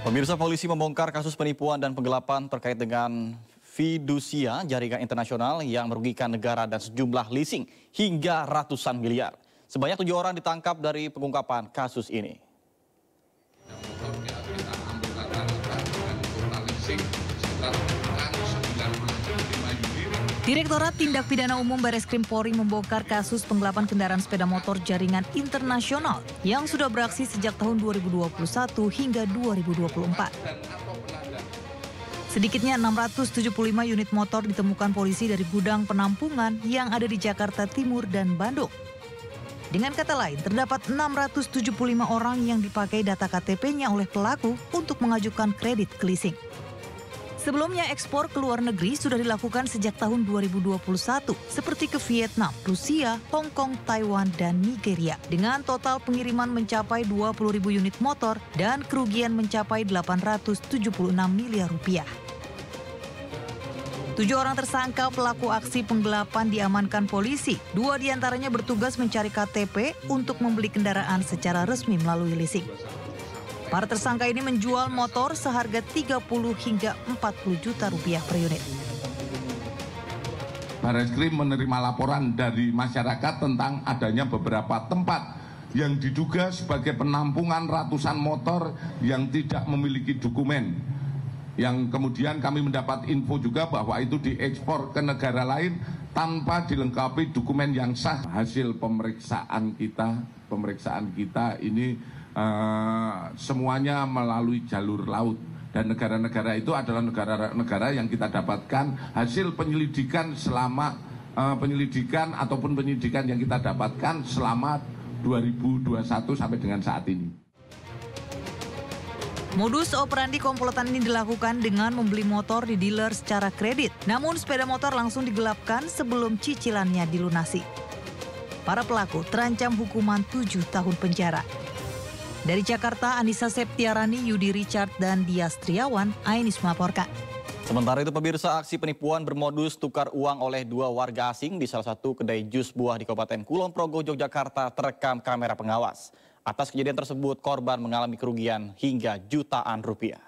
Pemirsa, polisi membongkar kasus penipuan dan penggelapan terkait dengan fidusia jaringan internasional yang merugikan negara dan sejumlah leasing hingga ratusan miliar. Sebanyak 7 orang ditangkap dari pengungkapan kasus ini. Direktorat Tindak Pidana Umum Bareskrim Polri membongkar kasus penggelapan kendaraan sepeda motor jaringan internasional yang sudah beraksi sejak tahun 2021 hingga 2024. Sedikitnya 675 unit motor ditemukan polisi dari gudang penampungan yang ada di Jakarta Timur dan Bandung. Dengan kata lain, terdapat 675 orang yang dipakai data KTP-nya oleh pelaku untuk mengajukan kredit ke leasing. Sebelumnya ekspor ke luar negeri sudah dilakukan sejak tahun 2021 seperti ke Vietnam, Rusia, Hong Kong, Taiwan, dan Nigeria dengan total pengiriman mencapai 20.000 unit motor dan kerugian mencapai 876 miliar rupiah. 7 orang tersangka pelaku aksi penggelapan diamankan polisi. 2 diantaranya bertugas mencari KTP untuk membeli kendaraan secara resmi melalui leasing. Para tersangka ini menjual motor seharga 30 hingga 40 juta rupiah per unit. Bareskrim menerima laporan dari masyarakat tentang adanya beberapa tempat yang diduga sebagai penampungan ratusan motor yang tidak memiliki dokumen. Yang kemudian kami mendapat info juga bahwa itu diekspor ke negara lain tanpa dilengkapi dokumen yang sah. Hasil pemeriksaan kita ini semuanya melalui jalur laut, dan negara-negara itu adalah negara-negara yang kita dapatkan hasil penyelidikan selama penyidikan yang kita dapatkan selama 2021 sampai dengan saat ini. Modus operandi komplotan ini dilakukan dengan membeli motor di dealer secara kredit, namun sepeda motor langsung digelapkan sebelum cicilannya dilunasi. Para pelaku terancam hukuman 7 tahun penjara. Dari Jakarta, Anissa Septiarani, Yudi Richard, dan Dias Triawan, Ainis melaporkan. Sementara itu, pemirsa, aksi penipuan bermodus tukar uang oleh 2 warga asing di salah satu kedai jus buah di Kabupaten Kulon Progo, Yogyakarta terekam kamera pengawas. Atas kejadian tersebut, korban mengalami kerugian hingga jutaan rupiah.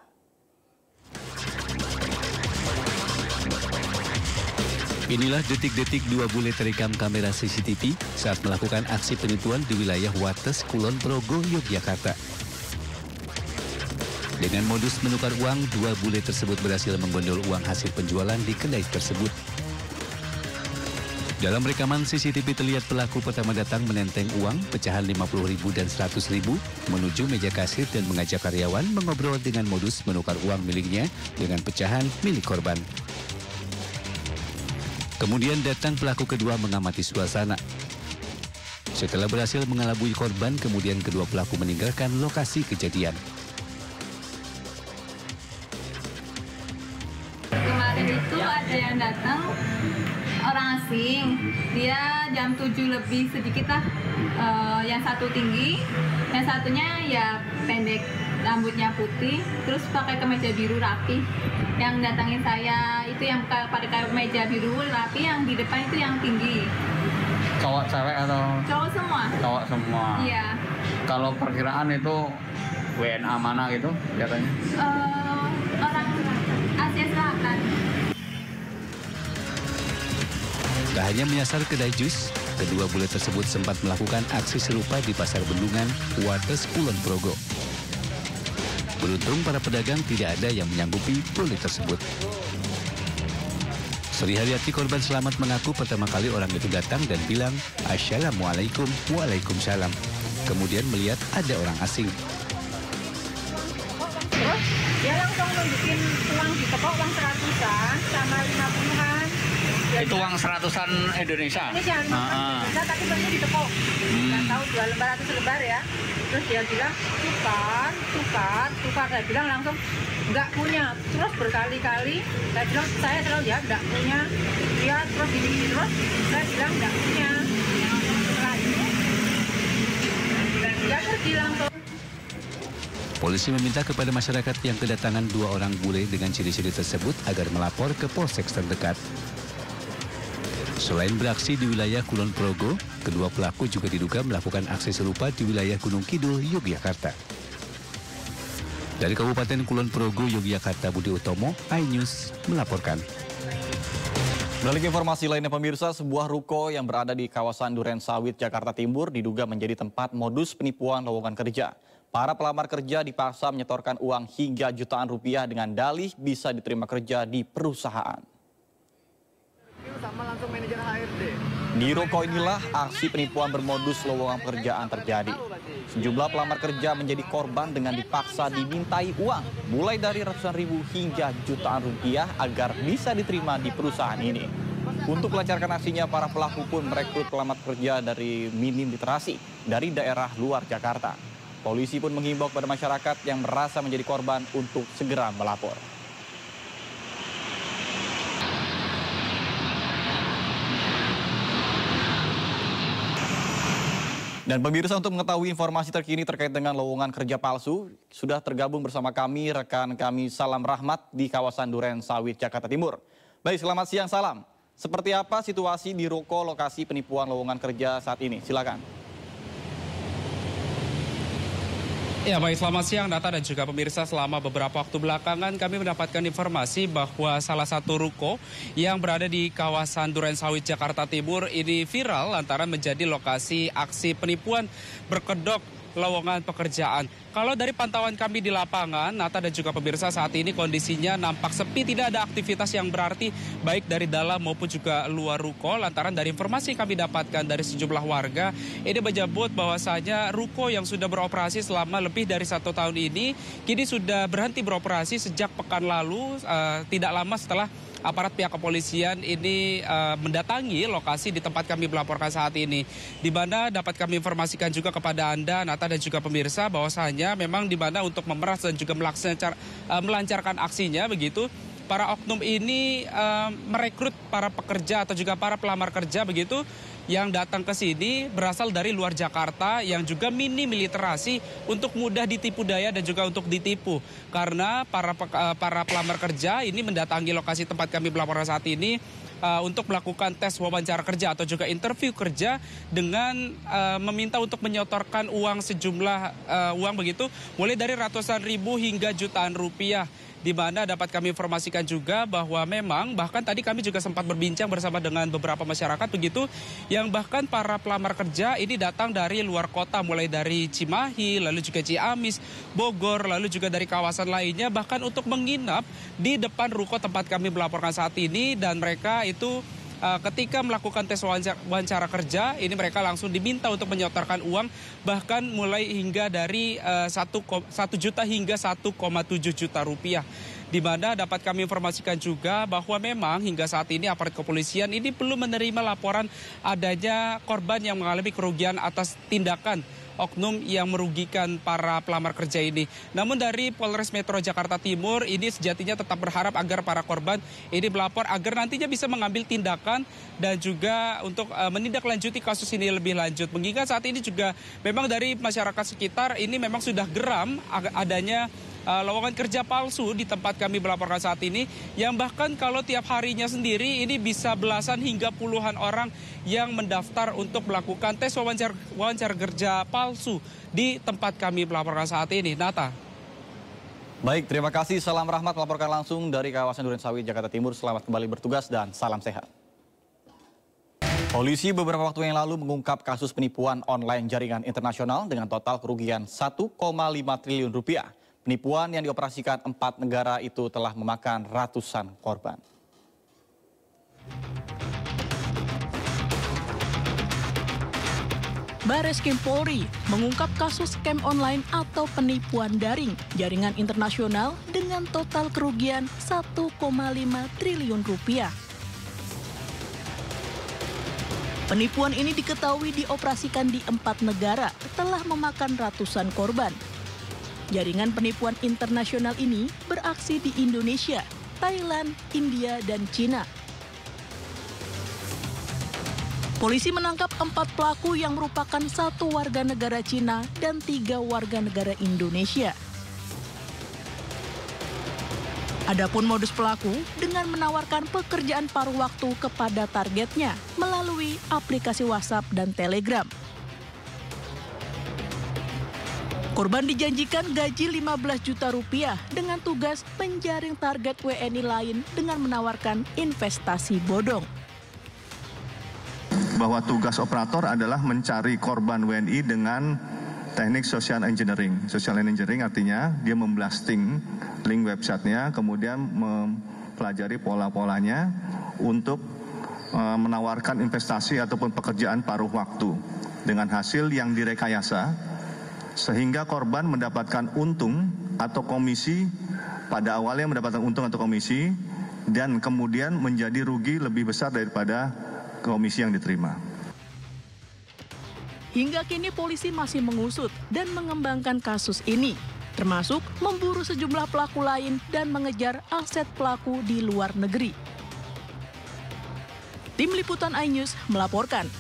Inilah detik-detik 2 bule terekam kamera CCTV saat melakukan aksi penipuan di wilayah Wates, Kulon Progo, Yogyakarta. Dengan modus menukar uang, 2 bule tersebut berhasil menggondol uang hasil penjualan di kedai tersebut. Dalam rekaman CCTV terlihat pelaku pertama datang menenteng uang pecahan 50.000 dan 100.000 menuju meja kasir dan mengajak karyawan mengobrol dengan modus menukar uang miliknya dengan pecahan milik korban. Kemudian datang pelaku kedua mengamati suasana. Setelah berhasil mengelabui korban, kemudian kedua pelaku meninggalkan lokasi kejadian. Kemarin itu ada yang datang, orang asing. Dia jam 7 lebih sedikit lah. Yang satu tinggi, yang satunya ya pendek, rambutnya putih, terus pakai kemeja biru rapi. Yang datangin saya itu yang pakai kemeja biru rapi, yang di depan itu yang tinggi. Cowok cewek atau? Cowok semua. Cowok semua. Iya. Kalau perkiraan itu WNA mana gitu katanya? Orang Asia Selatan. Tak hanya menyasar kedai jus, kedua bule tersebut sempat melakukan aksi serupa di Pasar Bendungan, Wates, Kulon Progo. Beruntung para pedagang tidak ada yang menyanggupi bule tersebut. Sri Haryati, korban selamat, mengaku pertama kali orang itu datang dan bilang, "Assalamualaikum." "Waalaikumsalam." Kemudian melihat ada orang asing. Terus dia langsung nunjukin uang di toko, uang 100-an sama 50-an. Itu uang 100-an Indonesia? Indonesia, 50-an Indonesia, tapi belinya di toko. Nggak tahu 2 lembar atau selembar ya. Terus dia bilang, tukar. Saya bilang langsung, nggak punya. Terus berkali-kali, saya bilang, saya selalu ya, nggak punya. Dia terus gini-gini terus, saya bilang nggak punya. Setelah itu, dia pergi langsung. Polisi meminta kepada masyarakat yang kedatangan 2 orang bule dengan ciri-ciri tersebut agar melapor ke polsek terdekat. Selain beraksi di wilayah Kulon Progo, kedua pelaku juga diduga melakukan aksi serupa di wilayah Gunung Kidul, Yogyakarta. Dari Kabupaten Kulon Progo, Yogyakarta, Budi Utomo, iNews melaporkan. Beralih ke informasi lainnya pemirsa, sebuah ruko yang berada di kawasan Duren Sawit, Jakarta Timur diduga menjadi tempat modus penipuan lowongan kerja. Para pelamar kerja dipaksa menyetorkan uang hingga jutaan rupiah dengan dalih bisa diterima kerja di perusahaan. Di ruko inilah aksi penipuan bermodus lowongan pekerjaan terjadi. Sejumlah pelamar kerja menjadi korban dengan dipaksa dimintai uang mulai dari ratusan ribu hingga jutaan rupiah agar bisa diterima di perusahaan ini. Untuk melancarkan aksinya, para pelaku pun merekrut pelamar kerja dari minim literasi dari daerah luar Jakarta. Polisi pun menghimbau kepada masyarakat yang merasa menjadi korban untuk segera melapor. Dan pemirsa, untuk mengetahui informasi terkini terkait dengan lowongan kerja palsu, sudah tergabung bersama kami rekan kami Salam Rahmat di kawasan Duren Sawit, Jakarta Timur. Baik, selamat siang Salam. Seperti apa situasi di ruko lokasi penipuan lowongan kerja saat ini? Silakan. Ya baik, selamat siang Nata dan juga pemirsa. Selama beberapa waktu belakangan kami mendapatkan informasi bahwa salah satu ruko yang berada di kawasan Duren Sawit, Jakarta Timur ini viral lantaran menjadi lokasi aksi penipuan berkedok lowongan pekerjaan. Kalau dari pantauan kami di lapangan, Nata dan juga pemirsa, saat ini kondisinya nampak sepi, tidak ada aktivitas yang berarti baik dari dalam maupun juga luar ruko. Lantaran dari informasi yang kami dapatkan dari sejumlah warga, ini menyebut bahwasanya ruko yang sudah beroperasi selama lebih dari 1 tahun ini kini sudah berhenti beroperasi sejak pekan lalu, tidak lama setelah aparat pihak kepolisian ini mendatangi lokasi di tempat kami melaporkan saat ini. Di mana dapat kami informasikan juga kepada Anda, Nata dan juga pemirsa, bahwasanya memang di mana untuk memeras dan juga melancarkan aksinya begitu, para oknum ini merekrut para pekerja atau juga para pelamar kerja begitu yang datang ke sini berasal dari luar Jakarta yang juga minim literasi untuk mudah ditipu daya dan juga untuk ditipu. Karena para pelamar kerja ini mendatangi lokasi tempat kami melaporkan saat ini untuk melakukan tes wawancara kerja atau juga interview kerja dengan meminta untuk menyetorkan uang sejumlah uang begitu mulai dari ratusan ribu hingga jutaan rupiah. Di mana dapat kami informasikan juga bahwa memang bahkan tadi kami juga sempat berbincang bersama dengan beberapa masyarakat begitu yang bahkan para pelamar kerja ini datang dari luar kota mulai dari Cimahi, lalu juga Ciamis, Bogor, lalu juga dari kawasan lainnya bahkan untuk menginap di depan ruko tempat kami melaporkan saat ini dan mereka itu ketika melakukan tes wawancara kerja, ini mereka langsung diminta untuk menyetorkan uang bahkan mulai hingga dari 1 juta hingga 1,7 juta rupiah. Di mana dapat kami informasikan juga bahwa memang hingga saat ini aparat kepolisian ini belum menerima laporan adanya korban yang mengalami kerugian atas tindakan oknum yang merugikan para pelamar kerja ini. Namun dari Polres Metro Jakarta Timur ini sejatinya tetap berharap agar para korban ini melapor agar nantinya bisa mengambil tindakan dan juga untuk menindaklanjuti kasus ini lebih lanjut. Mengingat saat ini juga memang dari masyarakat sekitar ini memang sudah geram adanya lowongan kerja palsu di tempat kami melaporkan saat ini yang bahkan kalau tiap harinya sendiri ini bisa belasan hingga puluhan orang yang mendaftar untuk melakukan tes wawancara kerja palsu di tempat kami melaporkan saat ini. Nata. Baik, terima kasih Salam Rahmat melaporkan langsung dari kawasan Duren Sawit, Jakarta Timur. Selamat kembali bertugas dan salam sehat. Polisi beberapa waktu yang lalu mengungkap kasus penipuan online jaringan internasional dengan total kerugian 1,5 triliun rupiah. Penipuan yang dioperasikan 4 negara itu telah memakan ratusan korban. Bareskrim Polri mengungkap kasus scam online atau penipuan daring jaringan internasional dengan total kerugian 1,5 triliun rupiah. Penipuan ini diketahui dioperasikan di 4 negara telah memakan ratusan korban. Jaringan penipuan internasional ini beraksi di Indonesia, Thailand, India, dan Cina. Polisi menangkap 4 pelaku yang merupakan 1 warga negara Cina dan 3 warga negara Indonesia. Adapun modus pelaku dengan menawarkan pekerjaan paruh waktu kepada targetnya melalui aplikasi WhatsApp dan Telegram. Korban dijanjikan gaji 15 juta rupiah dengan tugas menjaring target WNI lain dengan menawarkan investasi bodong. Bahwa tugas operator adalah mencari korban WNI dengan teknik social engineering. Social engineering artinya dia memblasting link websitenya, kemudian mempelajari pola-polanya untuk menawarkan investasi ataupun pekerjaan paruh waktu dengan hasil yang direkayasa, sehingga korban mendapatkan untung atau komisi, pada awalnya mendapatkan untung atau komisi, dan kemudian menjadi rugi lebih besar daripada komisi yang diterima. Hingga kini polisi masih mengusut dan mengembangkan kasus ini, termasuk memburu sejumlah pelaku lain dan mengejar aset pelaku di luar negeri. Tim Liputan iNews melaporkan.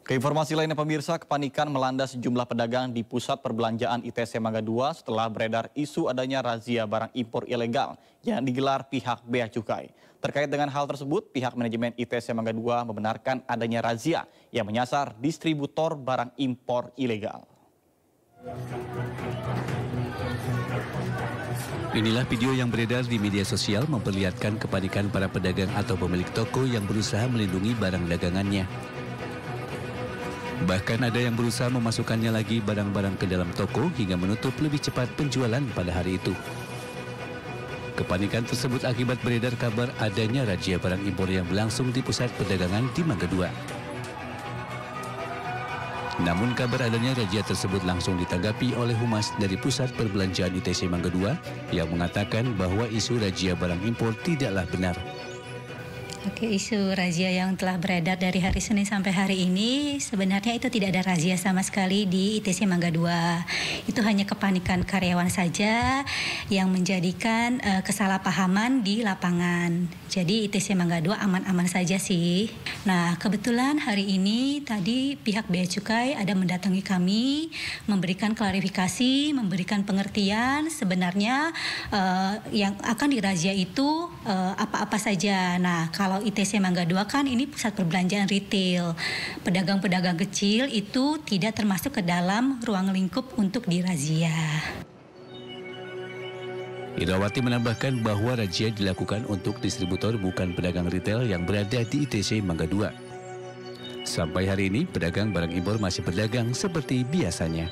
Keinformasi lainnya pemirsa, kepanikan melanda sejumlah pedagang di pusat perbelanjaan ITC Mangga 2 setelah beredar isu adanya razia barang impor ilegal yang digelar pihak Bea Cukai. Terkait dengan hal tersebut, pihak manajemen ITC Mangga 2 membenarkan adanya razia yang menyasar distributor barang impor ilegal. Inilah video yang beredar di media sosial memperlihatkan kepanikan para pedagang atau pemilik toko yang berusaha melindungi barang dagangannya. Bahkan ada yang berusaha memasukkannya lagi barang-barang ke dalam toko hingga menutup lebih cepat penjualan pada hari itu. Kepanikan tersebut akibat beredar kabar adanya razia barang impor yang berlangsung di pusat perdagangan di Mangga 2. Namun kabar adanya razia tersebut langsung ditanggapi oleh Humas dari Pusat Perbelanjaan ITC Mangga 2 yang mengatakan bahwa isu razia barang impor tidaklah benar. Oke, isu razia yang telah beredar dari hari Senin sampai hari ini sebenarnya itu tidak ada razia sama sekali di ITC Mangga 2. Itu hanya kepanikan karyawan saja yang menjadikan kesalahpahaman di lapangan. Jadi ITC Mangga 2 aman-aman saja sih. Nah, kebetulan hari ini tadi pihak Bea Cukai ada mendatangi kami, memberikan klarifikasi, memberikan pengertian sebenarnya yang akan dirazia itu apa-apa saja. Nah, kalau ITC Mangga 2 kan ini pusat perbelanjaan retail. Pedagang-pedagang kecil itu tidak termasuk ke dalam ruang lingkup untuk dirazia. Indrawati menambahkan bahwa razia dilakukan untuk distributor bukan pedagang retail yang berada di ITC Mangga 2. Sampai hari ini pedagang barang impor masih berdagang seperti biasanya.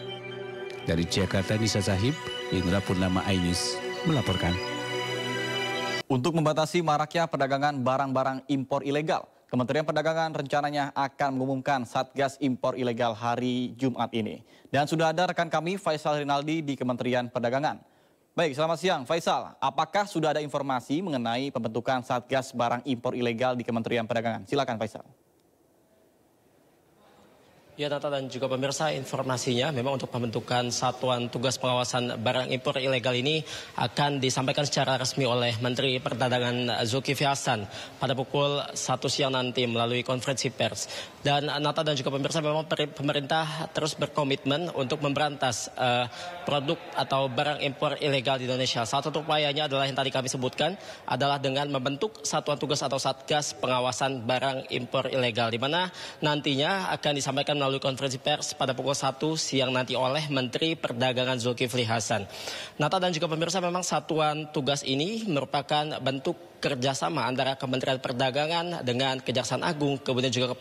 Dari Jakarta, Nisa Sahib, Indra Purnama iNews melaporkan. Untuk membatasi maraknya perdagangan barang-barang impor ilegal, Kementerian Perdagangan rencananya akan mengumumkan Satgas Impor Ilegal hari Jumat ini. Dan sudah ada rekan kami Faisal Rinaldi di Kementerian Perdagangan. Baik, selamat siang Faisal. Apakah sudah ada informasi mengenai pembentukan Satgas Barang Impor Ilegal di Kementerian Perdagangan? Silakan Faisal. Ya, Nata dan juga pemirsa, informasinya memang untuk pembentukan Satuan Tugas Pengawasan Barang Impor Ilegal ini akan disampaikan secara resmi oleh Menteri Perdagangan Zulkifli Hasan pada pukul 1 siang nanti melalui konferensi pers. Dan Nata dan juga pemirsa, memang pemerintah terus berkomitmen untuk memberantas produk atau barang impor ilegal di Indonesia. Salah satu upayanya adalah yang tadi kami sebutkan adalah dengan membentuk Satuan Tugas atau Satgas Pengawasan Barang Impor Ilegal, di mana nantinya akan disampaikan melalui konferensi pers pada pukul 1 siang nanti oleh Menteri Perdagangan Zulkifli Hasan. Nata dan juga pemirsa, memang satuan tugas ini merupakan bentuk kerjasama antara Kementerian Perdagangan dengan Kejaksaan Agung, kemudian juga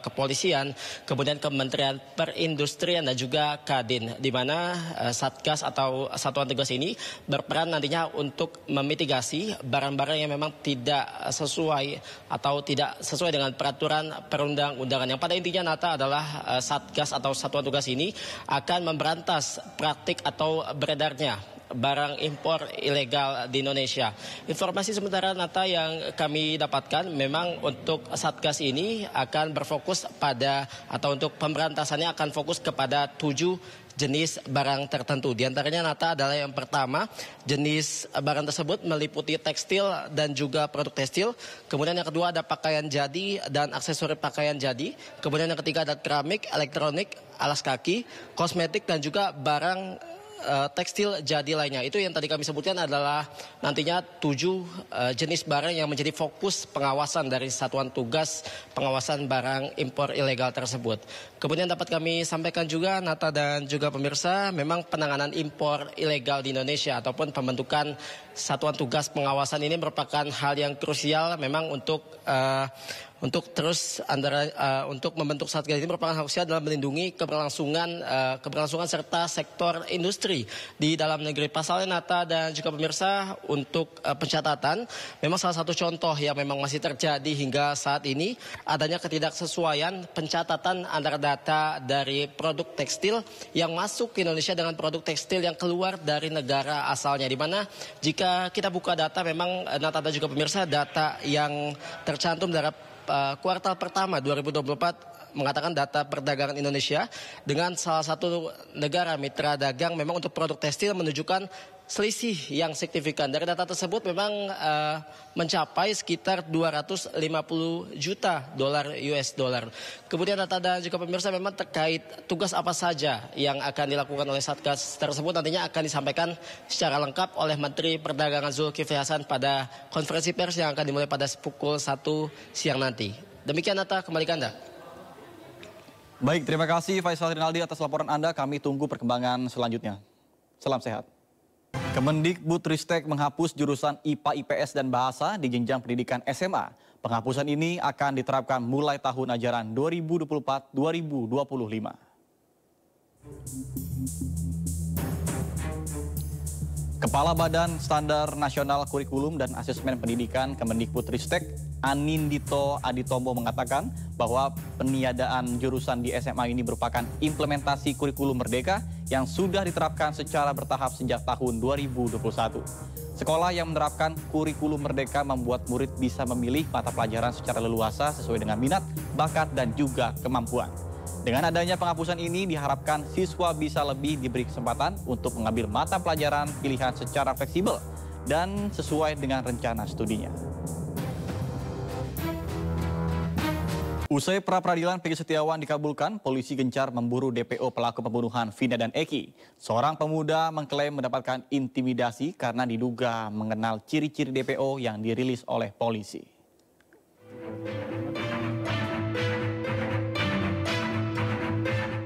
kepolisian, kemudian Kementerian Perindustrian dan juga Kadin, di mana Satgas atau satuan tugas ini berperan nantinya untuk memitigasi barang-barang yang memang tidak sesuai atau tidak sesuai dengan peraturan perundang-undangan. Yang pada intinya Nata adalah Satgas atau satuan tugas ini akan memberantas praktik atau beredarnya barang impor ilegal di Indonesia. Informasi sementara Nata yang kami dapatkan memang untuk Satgas ini akan berfokus pada atau untuk pemberantasannya akan fokus kepada 7 jenis barang tertentu. Di antaranya Nata adalah yang pertama, jenis barang tersebut meliputi tekstil dan juga produk tekstil. Kemudian yang kedua ada pakaian jadi dan aksesori pakaian jadi. Kemudian yang ketiga ada keramik, elektronik, alas kaki, kosmetik dan juga barang tekstil jadi lainnya. Itu yang tadi kami sebutkan adalah nantinya 7 jenis barang yang menjadi fokus pengawasan dari Satuan Tugas Pengawasan Barang Impor Ilegal tersebut. Kemudian dapat kami sampaikan juga, Nata dan juga pemirsa, memang penanganan impor ilegal di Indonesia ataupun pembentukan Satuan Tugas Pengawasan ini merupakan hal yang krusial memang untuk untuk membentuk Satgas ini merupakan hal krusial dalam melindungi keberlangsungan serta sektor industri di dalam negeri. Pasalnya, Nata dan juga pemirsa, untuk pencatatan memang salah satu contoh yang memang masih terjadi hingga saat ini adanya ketidaksesuaian pencatatan antara data dari produk tekstil yang masuk ke Indonesia dengan produk tekstil yang keluar dari negara asalnya, di mana jika kita buka data memang Nata dan juga pemirsa, data yang tercantum dalam kuartal pertama 2024 mengatakan data perdagangan Indonesia dengan salah satu negara mitra dagang memang untuk produk tekstil menunjukkan selisih yang signifikan. Dari data tersebut memang mencapai sekitar 250 juta dolar US dollar. Kemudian data dan juga pemirsa memang terkait tugas apa saja yang akan dilakukan oleh Satgas tersebut nantinya akan disampaikan secara lengkap oleh Menteri Perdagangan Zulkifli Hasan pada konferensi pers yang akan dimulai pada pukul 1 siang nanti. Demikian, Nata, kembali ke Anda. Baik, terima kasih Faisal Rinaldi atas laporan Anda. Kami tunggu perkembangan selanjutnya. Salam sehat. Kemendikbudristek menghapus jurusan IPA, IPS, dan Bahasa di jenjang pendidikan SMA. Penghapusan ini akan diterapkan mulai tahun ajaran 2024-2025. Kepala Badan Standar Nasional Kurikulum dan Asesmen Pendidikan Kemendikbudristek, Anindito Aditomo, mengatakan bahwa peniadaan jurusan di SMA ini merupakan implementasi kurikulum merdeka yang sudah diterapkan secara bertahap sejak tahun 2021. Sekolah yang menerapkan kurikulum merdeka membuat murid bisa memilih mata pelajaran secara leluasa sesuai dengan minat, bakat, dan juga kemampuan. Dengan adanya penghapusan ini diharapkan siswa bisa lebih diberi kesempatan untuk mengambil mata pelajaran pilihan secara fleksibel dan sesuai dengan rencana studinya. Usai pra-peradilan Peggy Setiawan dikabulkan, polisi gencar memburu DPO pelaku pembunuhan Vina dan Eki. Seorang pemuda mengklaim mendapatkan intimidasi karena diduga mengenal ciri-ciri DPO yang dirilis oleh polisi.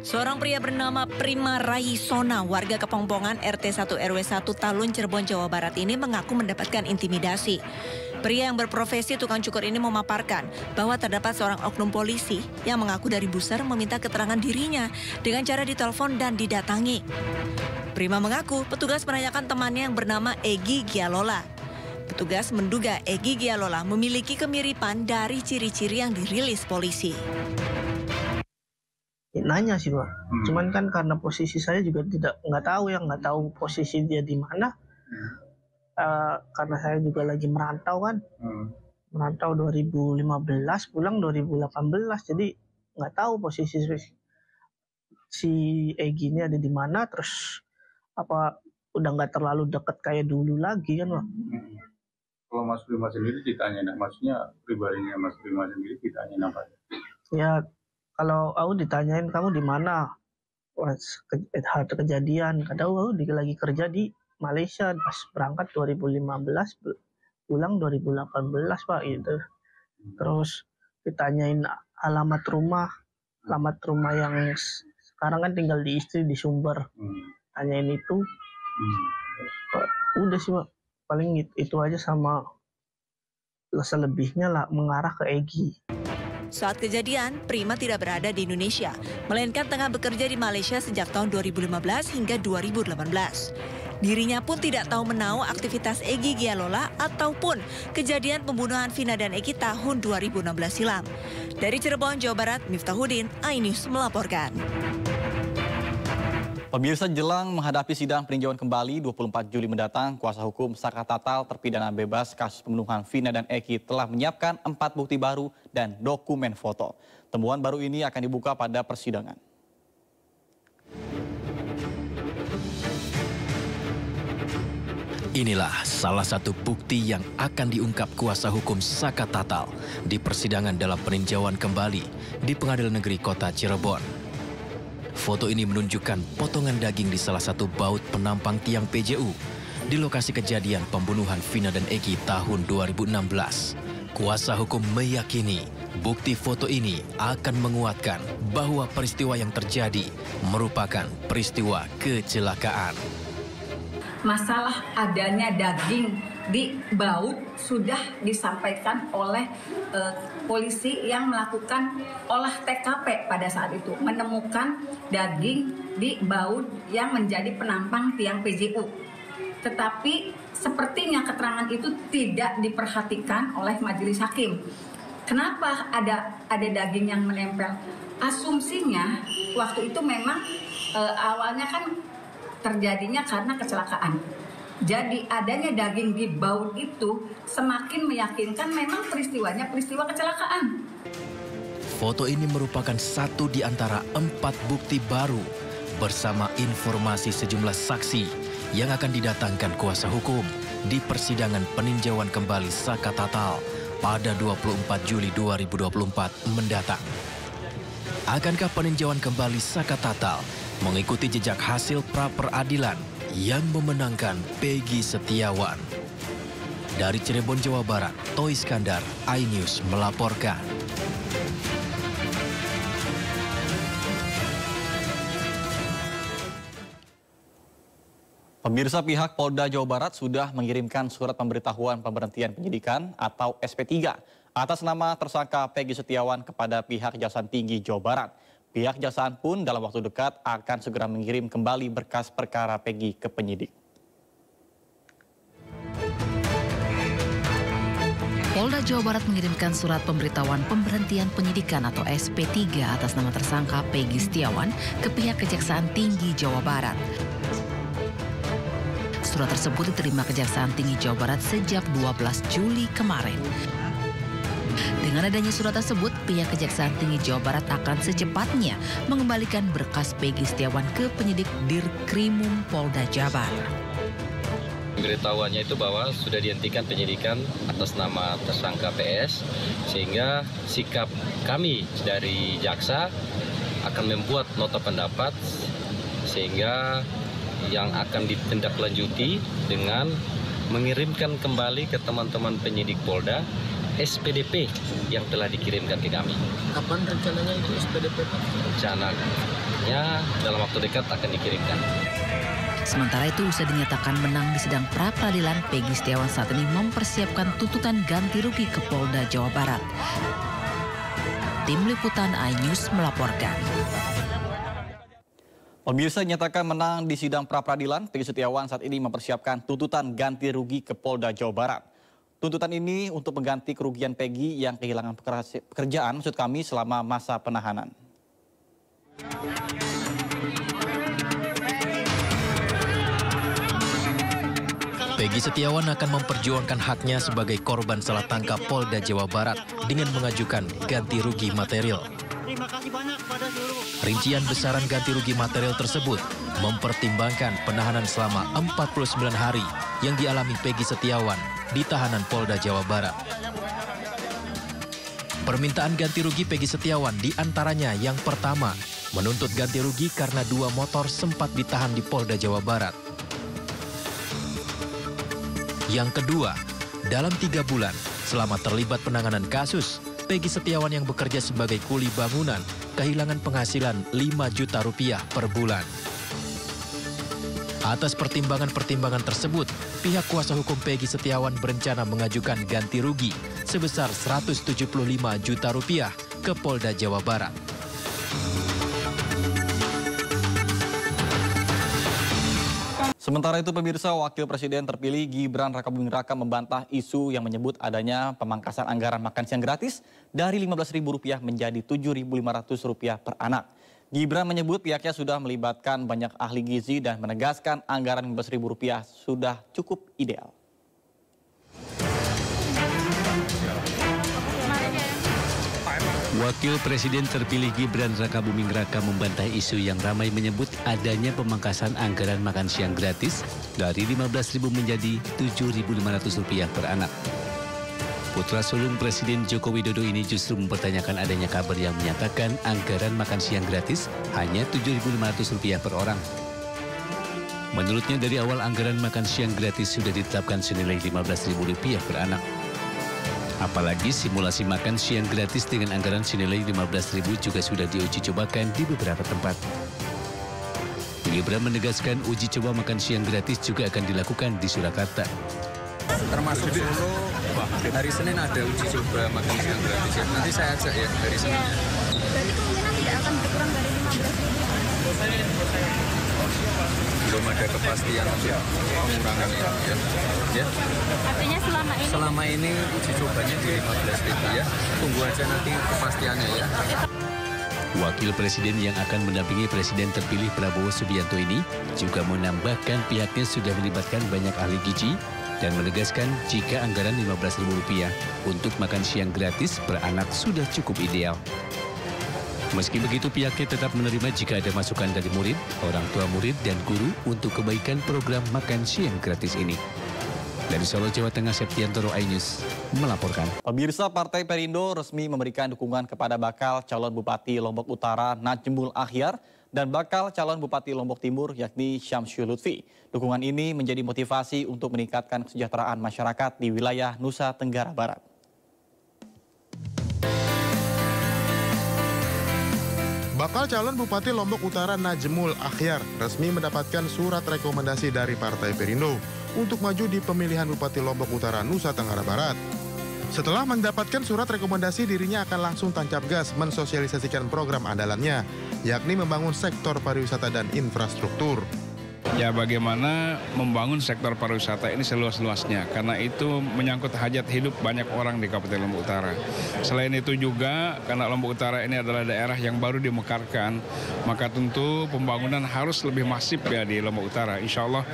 Seorang pria bernama Prima Raisona, warga Kepongpongan RT 1 RW 1 Talun, Cirebon, Jawa Barat ini mengaku mendapatkan intimidasi. Pria yang berprofesi tukang cukur ini memaparkan bahwa terdapat seorang oknum polisi yang mengaku dari Buser meminta keterangan dirinya dengan cara ditelepon dan didatangi. Prima mengaku petugas menanyakan temannya yang bernama Egi Gialola. Petugas menduga Egi Gialola memiliki kemiripan dari ciri-ciri yang dirilis polisi. Nanya sih, Pak. Cuman kan karena posisi saya juga nggak tahu posisi dia di mana. Karena saya juga lagi merantau kan. Merantau 2015, pulang 2018. Jadi nggak tahu posisi si Egi ini ada di mana. Terus apa udah nggak terlalu dekat kayak dulu lagi kan, Pak. Kalau Mas Prima sendiri ditanya, maksudnya pribadinya Mas Prima sendiri ditanya apa? Ya, kalau aku ditanyain kamu di mana hari kejadian, kadang aku lagi kerja di Malaysia, pas berangkat 2015, pulang 2018, Pak, gitu. Terus ditanyain alamat rumah yang sekarang kan tinggal di istri di Sumber. Tanyain itu, udah sih, Pak, paling itu aja, sama selebihnya lah mengarah ke Egi. Saat kejadian, Prima tidak berada di Indonesia, melainkan tengah bekerja di Malaysia sejak tahun 2015 hingga 2018. Dirinya pun tidak tahu menahu aktivitas Egi Gialola ataupun kejadian pembunuhan Vina dan Eki tahun 2016 silam. Dari Cirebon, Jawa Barat, Miftahudin, iNews melaporkan. Pemirsa, jelang menghadapi sidang peninjauan kembali 24 Juli mendatang, kuasa hukum Saka Tatal terpidana bebas kasus pembunuhan Vina dan Eki telah menyiapkan 4 bukti baru dan dokumen foto. Temuan baru ini akan dibuka pada persidangan. Inilah salah satu bukti yang akan diungkap kuasa hukum Saka Tatal di persidangan dalam peninjauan kembali di Pengadilan Negeri Kota Cirebon. Foto ini menunjukkan potongan daging di salah satu baut penampang tiang PJU di lokasi kejadian pembunuhan Vina dan Eki tahun 2016. Kuasa hukum meyakini Bukti foto ini akan menguatkan bahwa peristiwa yang terjadi merupakan peristiwa kecelakaan. Masalah adanya daging di baut sudah disampaikan oleh polisi yang melakukan olah TKP pada saat itu, menemukan daging di baut yang menjadi penampang tiang PJU. Tetapi sepertinya keterangan itu tidak diperhatikan oleh majelis hakim. Kenapa ada daging yang menempel? Asumsinya waktu itu memang awalnya kan terjadinya karena kecelakaan. Jadi adanya daging di baut itu semakin meyakinkan memang peristiwanya peristiwa kecelakaan. Foto ini merupakan satu di antara 4 bukti baru bersama informasi sejumlah saksi yang akan didatangkan kuasa hukum di persidangan peninjauan kembali Saka Tatal pada 24 Juli 2024 mendatang. Akankah peninjauan kembali Saka Tatal mengikuti jejak hasil pra-peradilan yang memenangkan Peggy Setiawan? Dari Cirebon, Jawa Barat, Toy Iskandar, iNews melaporkan. Pemirsa, pihak Polda Jawa Barat sudah mengirimkan surat pemberitahuan pemberhentian penyidikan atau SP3 atas nama tersangka Peggy Setiawan kepada pihak Kejaksaan Tinggi Jawa Barat. Pihak Kejaksaan pun dalam waktu dekat akan segera mengirim kembali berkas perkara Peggy ke penyidik. Polda Jawa Barat mengirimkan surat pemberitahuan pemberhentian penyidikan atau SP3 atas nama tersangka Peggy Setiawan ke pihak Kejaksaan Tinggi Jawa Barat. Surat tersebut diterima Kejaksaan Tinggi Jawa Barat sejak 12 Juli kemarin. Dengan adanya surat tersebut, pihak Kejaksaan Tinggi Jawa Barat akan secepatnya mengembalikan berkas Peggy Setiawan ke penyidik Dirkrimum Polda Jabar. Pemberitahuannya itu bahwa sudah dihentikan penyidikan atas nama tersangka PS, sehingga sikap kami dari jaksa akan membuat nota pendapat sehingga yang akan ditindaklanjuti dengan mengirimkan kembali ke teman-teman penyidik Polda SPDP yang telah dikirimkan ke kami. Kapan rencananya itu SPDP? Rencananya dalam waktu dekat akan dikirimkan. Sementara itu, usai dinyatakan menang di sidang pra-peradilan, Peggy Setiawan saat ini mempersiapkan tuntutan ganti rugi ke Polda Jawa Barat. Tim Liputan iNews melaporkan. Pemirsa, nyatakan menang di sidang pra-peradilan, Peggy Setiawan saat ini mempersiapkan tuntutan ganti rugi ke Polda Jawa Barat. Tuntutan ini untuk mengganti kerugian Peggy yang kehilangan pekerjaan, maksud kami, selama masa penahanan. Peggy Setiawan akan memperjuangkan haknya sebagai korban salah tangkap Polda Jawa Barat dengan mengajukan ganti rugi material. Terima kasih banyak pada seluruh. Rincian besaran ganti rugi material tersebut mempertimbangkan penahanan selama 49 hari yang dialami Peggy Setiawan di tahanan Polda Jawa Barat. Permintaan ganti rugi Peggy Setiawan diantaranya yang pertama, menuntut ganti rugi karena 2 motor sempat ditahan di Polda Jawa Barat. Yang kedua, dalam 3 bulan selama terlibat penanganan kasus, Peggy Setiawan yang bekerja sebagai kuli bangunan kehilangan penghasilan 5 juta rupiah per bulan. Atas pertimbangan-pertimbangan tersebut, pihak kuasa hukum Peggy Setiawan berencana mengajukan ganti rugi sebesar 175 juta rupiah ke Polda Jawa Barat. Sementara itu, pemirsa, Wakil Presiden terpilih Gibran Rakabuming Raka membantah isu yang menyebut adanya pemangkasan anggaran makan siang gratis dari Rp15.000 menjadi Rp7.500 per anak. Gibran menyebut pihaknya sudah melibatkan banyak ahli gizi dan menegaskan anggaran Rp15.000 sudah cukup ideal. Wakil Presiden terpilih Gibran Rakabuming Raka membantah isu yang ramai menyebut adanya pemangkasan anggaran makan siang gratis dari Rp15.000 menjadi Rp7.500 per anak. Putra sulung Presiden Joko Widodo ini justru mempertanyakan adanya kabar yang menyatakan anggaran makan siang gratis hanya Rp7.500 per orang. Menurutnya dari awal anggaran makan siang gratis sudah ditetapkan senilai Rp15.000 per anak. Apalagi simulasi makan siang gratis dengan anggaran senilai 15.000 juga sudah diuji cobakan di beberapa tempat. Gibran menegaskan uji coba makan siang gratis juga akan dilakukan di Surakarta. Termasuk Solo, hari Senin ada uji coba makan siang gratis ya. Nanti saya ajak ya hari Senin. Berarti kemungkinan tidak akan berkurang dari 15.000? Belum ada kepastian untuk pengurangan ya. Artinya selama ini uji cobanya di 15.000 ya. Tunggu aja nanti kepastiannya ya. Wakil Presiden yang akan mendampingi Presiden terpilih Prabowo Subianto ini juga menambahkan pihaknya sudah melibatkan banyak ahli gizi dan menegaskan jika anggaran Rp15.000 untuk makan siang gratis per anak sudah cukup ideal. Meski begitu, pihaknya tetap menerima jika ada masukan dari murid, orang tua murid, dan guru untuk kebaikan program makan siang gratis ini. Dari Solo, Jawa Tengah, Septiantoro, iNews melaporkan. Pemirsa, Partai Perindo resmi memberikan dukungan kepada bakal calon Bupati Lombok Utara Najmul Akhyar dan bakal calon Bupati Lombok Timur yakni Syamsul Lutfi. Dukungan ini menjadi motivasi untuk meningkatkan kesejahteraan masyarakat di wilayah Nusa Tenggara Barat. Bakal calon Bupati Lombok Utara Najmul Akhyar resmi mendapatkan surat rekomendasi dari Partai Perindo untuk maju di pemilihan Bupati Lombok Utara Nusa Tenggara Barat. Setelah mendapatkan surat rekomendasi, dirinya akan langsung tancap gas mensosialisasikan program andalannya, yakni membangun sektor pariwisata dan infrastruktur. Ya, bagaimana membangun sektor pariwisata ini seluas-luasnya, karena itu menyangkut hajat hidup banyak orang di Kabupaten Lombok Utara. Selain itu juga, karena Lombok Utara ini adalah daerah yang baru dimekarkan, maka tentu pembangunan harus lebih masif ya di Lombok Utara, insya Allah.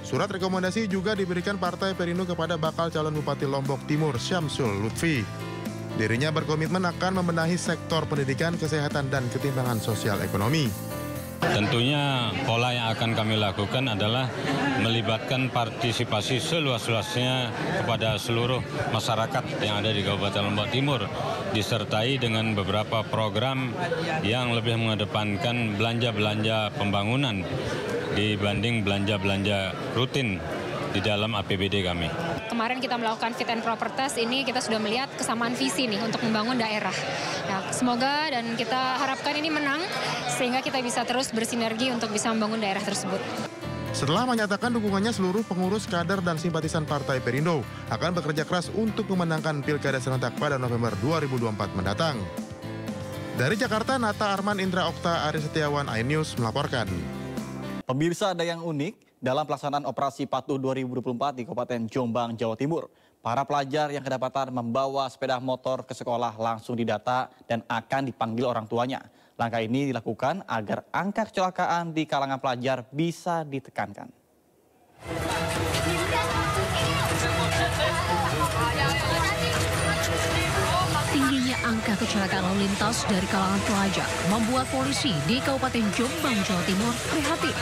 Surat rekomendasi juga diberikan Partai Perindo kepada bakal calon Bupati Lombok Timur Syamsul Lutfi. Dirinya berkomitmen akan membenahi sektor pendidikan, kesehatan, dan ketimbangan sosial ekonomi. Tentunya pola yang akan kami lakukan adalah melibatkan partisipasi seluas-luasnya kepada seluruh masyarakat yang ada di Kabupaten Lombok Timur, disertai dengan beberapa program yang lebih mengedepankan belanja-belanja pembangunan dibanding belanja-belanja rutin di dalam APBD kami. Kemarin kita melakukan fit and proper test, ini kita sudah melihat kesamaan visi nih untuk membangun daerah. Nah, semoga dan kita harapkan ini menang sehingga kita bisa terus bersinergi untuk bisa membangun daerah tersebut. Setelah menyatakan dukungannya, seluruh pengurus, kader, dan simpatisan Partai Perindo akan bekerja keras untuk memenangkan Pilkada serentak pada November 2024 mendatang. Dari Jakarta, Nata Arman, Indra Okta, Ari Setiawan, iNews melaporkan. Pemirsa, ada yang unik dalam pelaksanaan operasi patuh 2024 di Kabupaten Jombang, Jawa Timur. Para pelajar yang kedapatan membawa sepeda motor ke sekolah langsung didata dan akan dipanggil orang tuanya. Langkah ini dilakukan agar angka kecelakaan di kalangan pelajar bisa ditekankan. Tingginya angka kecelakaan lalu lintas dari kalangan pelajar membuat polisi di Kabupaten Jombang, Jawa Timur prihatin.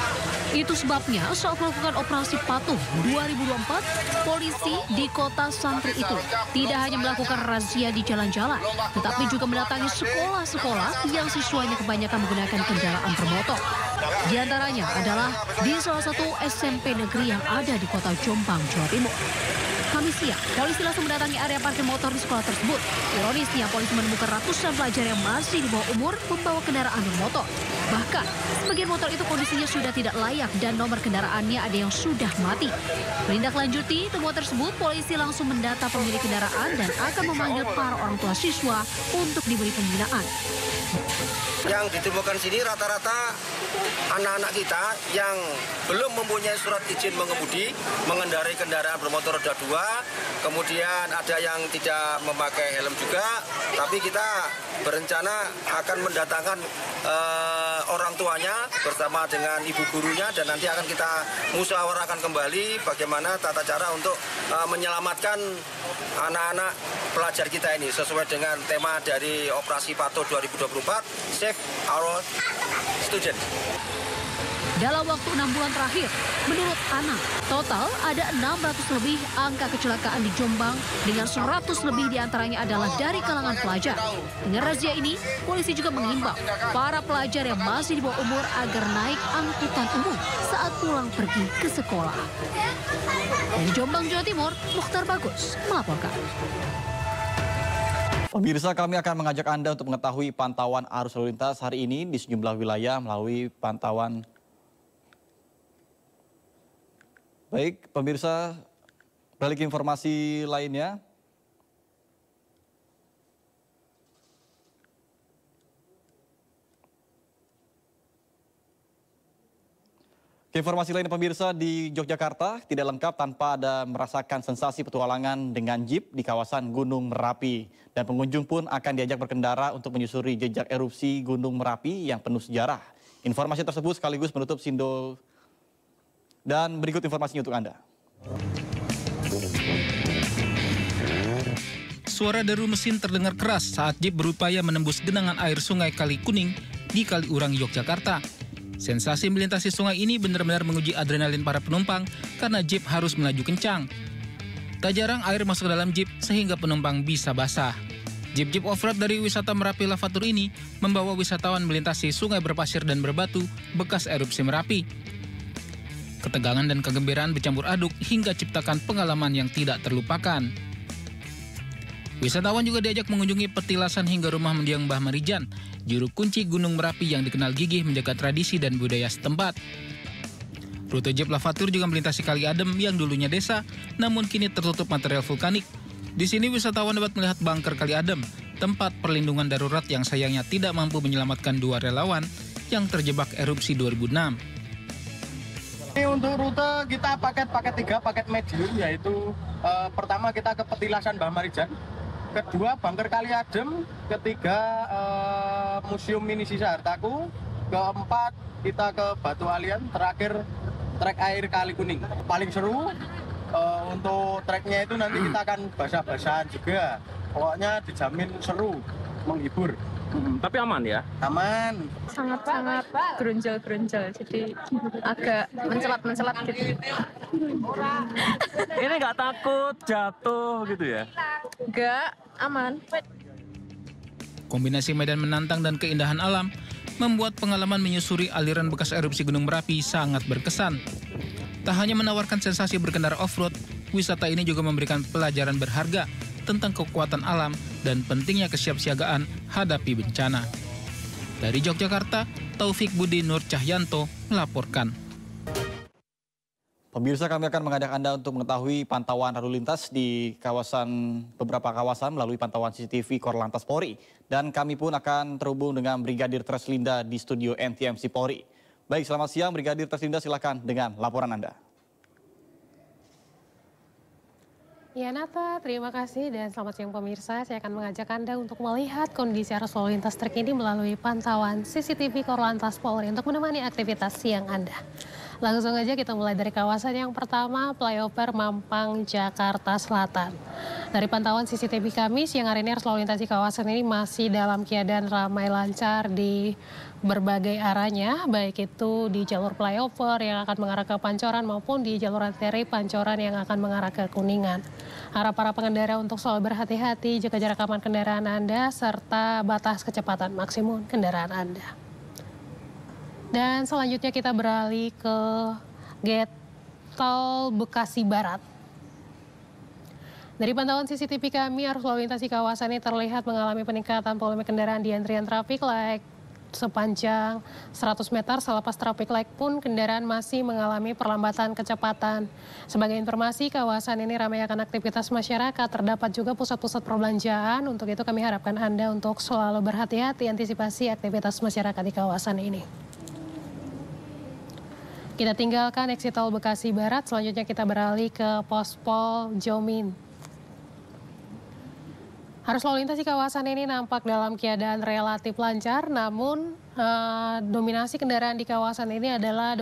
Itu sebabnya saat melakukan operasi patuh 2024, polisi di kota santri itu tidak hanya melakukan razia di jalan-jalan, tetapi juga mendatangi sekolah-sekolah yang siswanya kebanyakan menggunakan kendaraan bermotor. Di antaranya adalah di salah satu SMP negeri yang ada di kota Jombang, Jawa Timur. Kamis siang, polisi langsung mendatangi area parkir motor di sekolah tersebut. Ironisnya, polisi menemukan ratusan pelajar yang masih di bawah umur membawa kendaraan bermotor. Bahkan, sebagian motor itu kondisinya sudah tidak layak dan nomor kendaraannya ada yang sudah mati. Menindaklanjuti temuan tersebut, polisi langsung mendata pemilik kendaraan dan akan memanggil para orang tua siswa untuk diberi pembinaan. Yang ditemukan sini rata-rata anak-anak kita yang belum mempunyai surat izin mengemudi, mengendarai kendaraan bermotor roda 2, kemudian ada yang tidak memakai helm juga, tapi kita berencana akan mendatangkan orang tuanya bersama dengan ibu gurunya dan nanti akan kita musyawarahkan kembali bagaimana tata cara untuk menyelamatkan anak-anak pelajar kita ini sesuai dengan tema dari Operasi Patuh 2024, Save Our Students. Dalam waktu 6 bulan terakhir, menurut Ana, total ada 600 lebih angka kecelakaan di Jombang dengan 100 lebih diantaranya adalah dari kalangan pelajar. Dengan razia ini, polisi juga mengimbau para pelajar yang masih di bawah umur agar naik angkutan umum saat pulang pergi ke sekolah. Dari Jombang, Jawa Timur, Mukhtar Bagus melaporkan. Pemirsa, kami akan mengajak Anda untuk mengetahui pantauan arus lalu lintas hari ini di sejumlah wilayah melalui pantauan. Baik, pemirsa, beralih ke informasi lainnya. Informasi lain pemirsa, di Yogyakarta tidak lengkap tanpa ada merasakan sensasi petualangan dengan jeep di kawasan Gunung Merapi. Dan pengunjung pun akan diajak berkendara untuk menyusuri jejak erupsi Gunung Merapi yang penuh sejarah. Informasi tersebut sekaligus menutup Sindo. Dan berikut informasinya untuk Anda. Suara deru mesin terdengar keras saat jeep berupaya menembus genangan air Sungai Kali Kuning di Kaliurang, Yogyakarta. Sensasi melintasi sungai ini benar-benar menguji adrenalin para penumpang karena jeep harus melaju kencang. Tak jarang air masuk ke dalam jeep sehingga penumpang bisa basah. Jeep-jeep off-road dari wisata Merapi Lavatur ini membawa wisatawan melintasi sungai berpasir dan berbatu bekas erupsi Merapi. Ketegangan dan kegembiraan bercampur aduk hingga ciptakan pengalaman yang tidak terlupakan. Wisatawan juga diajak mengunjungi petilasan hingga rumah mendiang Mbah Marijan, juru kunci Gunung Merapi yang dikenal gigih menjaga tradisi dan budaya setempat. Rute jeep Lavatur juga melintasi Kali Adem yang dulunya desa, namun kini tertutup material vulkanik. Di sini wisatawan dapat melihat bunker Kali Adem, tempat perlindungan darurat yang sayangnya tidak mampu menyelamatkan 2 relawan yang terjebak erupsi 2006. Ini untuk rute kita paket 3, paket medium, yaitu pertama kita ke petilasan Mbah Marijan, kedua bunker Kali Adem, ketiga Museum Mini Sisa Hartaku, keempat kita ke Batu Alian, terakhir trek air Kali Kuning. Paling seru untuk treknya itu nanti kita akan basah-basahan juga, pokoknya dijamin seru, menghibur. Tapi aman ya? Aman. Sangat-sangat gerunjal-gerunjal, jadi agak mencelat-mencelat gitu. Ini nggak takut jatuh gitu ya? Enggak, aman. Kombinasi medan menantang dan keindahan alam membuat pengalaman menyusuri aliran bekas erupsi Gunung Merapi sangat berkesan. Tak hanya menawarkan sensasi berkendara off-road, wisata ini juga memberikan pelajaran berharga tentang kekuatan alam dan pentingnya kesiapsiagaan hadapi bencana. Dari Yogyakarta, Taufik Budi Nur Cahyanto melaporkan. Pemirsa, kami akan mengajak Anda untuk mengetahui pantauan lalu lintas di beberapa kawasan melalui pantauan CCTV Korlantas Polri. Dan kami pun akan terhubung dengan Brigadir Treslinda di studio NTMC Polri. Baik, selamat siang Brigadir Treslinda, silakan dengan laporan Anda. Ya Nata, terima kasih dan selamat siang pemirsa. Saya akan mengajak Anda untuk melihat kondisi arus lalu lintas terkini melalui pantauan CCTV Korlantas Polri untuk menemani aktivitas siang Anda. Langsung aja kita mulai dari kawasan yang pertama, Flyover Mampang, Jakarta Selatan. Dari pantauan CCTV kami, siang hari ini arus lalu lintas di kawasan ini masih dalam keadaan ramai lancar di berbagai arahnya, baik itu di jalur flyover yang akan mengarah ke Pancoran maupun di jalur arteri Pancoran yang akan mengarah ke Kuningan. Harap para pengendara untuk selalu berhati-hati, jaga jarak aman kendaraan Anda, serta batas kecepatan maksimum kendaraan Anda. Dan selanjutnya kita beralih ke gate tol Bekasi Barat. Dari pantauan CCTV kami, arus lalu lintas di kawasan ini terlihat mengalami peningkatan volume kendaraan di antrian traffic light sepanjang 100 meter. Selepas traffic light pun kendaraan masih mengalami perlambatan kecepatan. Sebagai informasi, kawasan ini ramai akan aktivitas masyarakat, terdapat juga pusat-pusat perbelanjaan. Untuk itu kami harapkan Anda untuk selalu berhati-hati antisipasi aktivitas masyarakat di kawasan ini. Kita tinggalkan exit tol Bekasi Barat, selanjutnya kita beralih ke Pospol Jomin. Arus lalu lintas di kawasan ini nampak dalam keadaan relatif lancar, namun dominasi kendaraan di kawasan ini adalah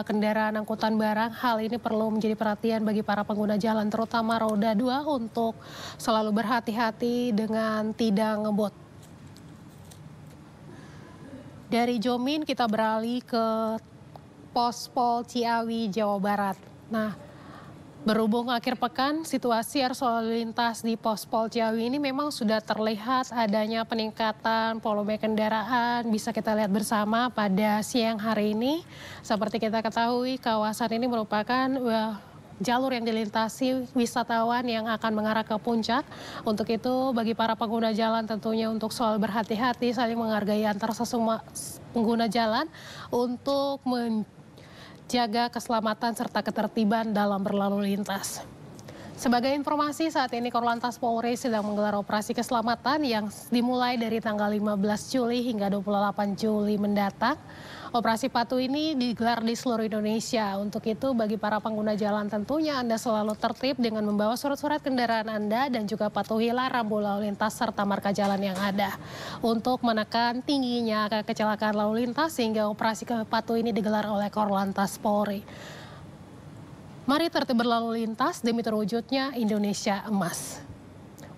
kendaraan angkutan barang. Hal ini perlu menjadi perhatian bagi para pengguna jalan, terutama roda 2 untuk selalu berhati-hati dengan tidak ngebut. Dari Jomin kita beralih ke Pospol Ciawi, Jawa Barat. Nah, berhubung akhir pekan, situasi arus lalu lintas di Pospol Ciawi ini memang sudah terlihat adanya peningkatan volume kendaraan. Bisa kita lihat bersama pada siang hari ini. Seperti kita ketahui, kawasan ini merupakan jalur yang dilintasi wisatawan yang akan mengarah ke puncak. Untuk itu bagi para pengguna jalan tentunya untuk selalu berhati-hati, saling menghargai antar sesama pengguna jalan untuk menjaga keselamatan serta ketertiban dalam berlalu lintas. Sebagai informasi, saat ini Korlantas Polri sedang menggelar operasi keselamatan yang dimulai dari tanggal 15 Juli hingga 28 Juli mendatang. Operasi patuh ini digelar di seluruh Indonesia. Untuk itu, bagi para pengguna jalan tentunya Anda selalu tertib dengan membawa surat-surat kendaraan Anda dan juga patuhilah rambu lalu lintas serta marka jalan yang ada. Untuk menekan tingginya kecelakaan lalu lintas sehingga operasi patuh ini digelar oleh Korlantas Polri. Mari tertib berlalu lintas demi terwujudnya Indonesia Emas.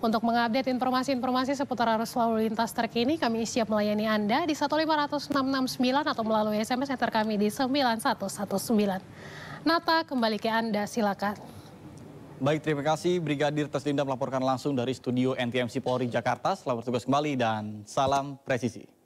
Untuk mengupdate informasi-informasi seputar arus lalu lintas terkini, kami siap melayani Anda di 15669 atau melalui SMS center kami di 9119. Nata, kembali ke Anda, silakan. Baik, terima kasih Brigadir Tesdinda melaporkan langsung dari studio NTMC Polri Jakarta. Selamat bertugas kembali dan salam presisi.